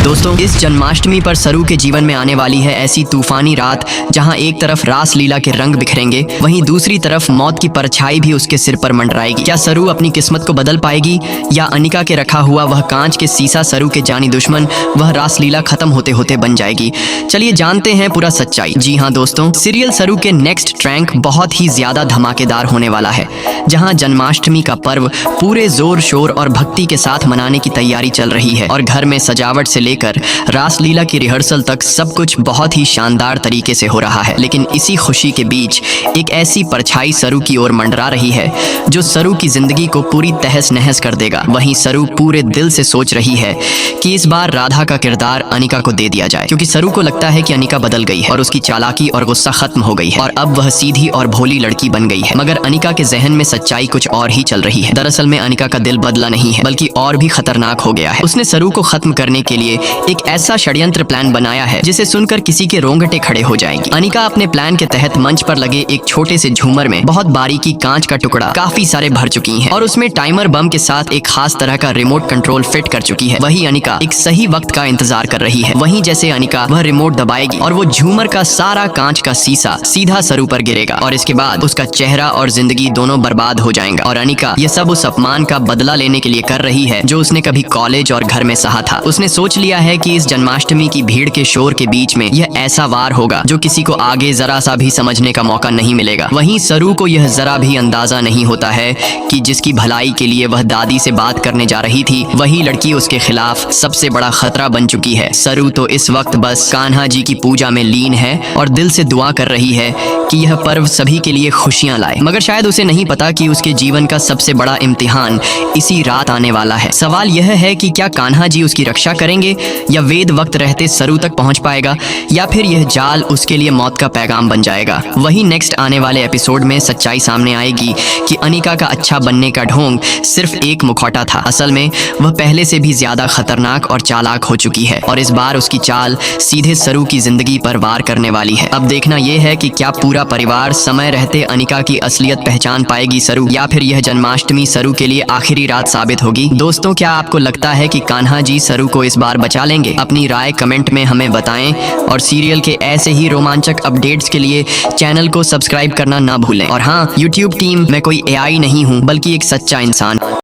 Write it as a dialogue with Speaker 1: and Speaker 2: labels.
Speaker 1: दोस्तों, इस जन्माष्टमी पर सरू के जीवन में आने वाली है ऐसी तूफानी रात जहां एक तरफ रास लीला के रंग बिखरेंगे, वहीं दूसरी तरफ मौत की परछाई भी उसके सिर पर मंडराएगी। क्या सरू अपनी किस्मत को बदल पाएगी या अनिका के रखा हुआ वह कांच के सीसा सरू के जानी दुश्मन वह रास लीला खत्म होते होते बन जाएगी? चलिए जानते हैं पूरा सच्चाई। जी हाँ दोस्तों, सीरियल सरू के नेक्स्ट ट्रैंक बहुत ही ज्यादा धमाकेदार होने वाला है, जहां जन्माष्टमी का पर्व पूरे जोर शोर और भक्ति के साथ मनाने की तैयारी चल रही है और घर में सजावट से लेकर रासलीला की रिहर्सल तक सब कुछ बहुत ही शानदार तरीके से हो रहा है। लेकिन इसी खुशी के बीच एक ऐसी परछाई सरू की ओर मंडरा रही है जो सरू की जिंदगी को पूरी तहस नहस कर देगा। वहीं सरू पूरे दिल से सोच रही है कि इस बार राधा का किरदार अनिका को दे दिया जाए, क्योंकि सरू को लगता है कि अनिका बदल गई है और उसकी चालाकी और गुस्सा खत्म हो गई है और अब वह सीधी और भोली लड़की बन गई है। मगर अनिका के जहन में सच्चाई कुछ और ही चल रही है। दरअसल में अनिका का दिल बदला नहीं है, बल्कि और भी खतरनाक हो गया है। उसने सरू को खत्म करने के लिए एक ऐसा षड्यंत्र प्लान बनाया है जिसे सुनकर किसी के रोंगटे खड़े हो जाएंगे। अनिका अपने प्लान के तहत मंच पर लगे एक छोटे से झूमर में बहुत बारीकी कांच का टुकड़ा काफी सारे भर चुकी है और उसमें टाइमर बम के साथ एक खास तरह का रिमोट कंट्रोल फिट कर चुकी है। वही अनिका एक सही वक्त का इंतजार कर रही है। वहीं जैसे अनिका वह रिमोट दबाएगी और वो झूमर का सारा कांच का सीसा सीधा सरू पर गिरेगा और इसके बाद उसका चेहरा और जिंदगी दोनों बर्बाद हो जाएंगे। और अनिका ये सब उस अपमान का बदला लेने के लिए कर रही है जो उसने कभी कॉलेज और घर में सहा था। उसने सोच लिया है कि इस जन्माष्टमी की भीड़ के शोर के बीच में यह ऐसा वार होगा जो किसी को आगे जरा सा भी समझने का मौका नहीं मिलेगा। वहीं सरू को यह जरा भी अंदाजा नहीं होता है कि जिसकी भलाई के लिए वह दादी से बात करने जा रही थी, वही लड़की उसके खिलाफ सबसे बड़ा खतरा बन चुकी है। सरू तो इस वक्त बस कान्हा जी की पूजा में लीन है और दिल से दुआ कर रही है कि यह पर्व सभी के लिए खुशियां लाए। मगर शायद उसे नहीं पता कि उसके जीवन का सबसे बड़ा इम्तिहान इसी रात आने वाला है। सवाल यह है कि क्या कान्हा जी उसकी रक्षा करेंगे या वेद वक्त रहते सरू तक पहुंच पाएगा, या फिर यह जाल उसके लिए मौत का पैगाम बन जाएगा। वही नेक्स्ट आने वाले एपिसोड में सच्चाई सामने आएगी कि अनिका का अच्छा बनने का ढोंग सिर्फ एक मुखौटा था। असल में वह पहले से भी ज्यादा खतरनाक और चालाक हो चुकी है और इस बार उसकी चाल सीधे सरू की जिंदगी पर वार करने वाली है। अब देखना यह है कि क्या पूरा परिवार समय रहते अनिका की असलियत पहचान पाएगी सरू, या फिर यह जन्माष्टमी सरू के लिए आखिरी रात साबित होगी। दोस्तों, क्या आपको लगता है कि कान्हा जी सरू को इस बार बचा लेंगे? अपनी राय कमेंट में हमें बताएं और सीरियल के ऐसे ही रोमांचक अपडेट्स के लिए चैनल को सब्सक्राइब करना ना भूलें। और हाँ, यूट्यूब टीम, मैं कोई AI नहीं हूँ बल्कि एक सच्चा इंसान।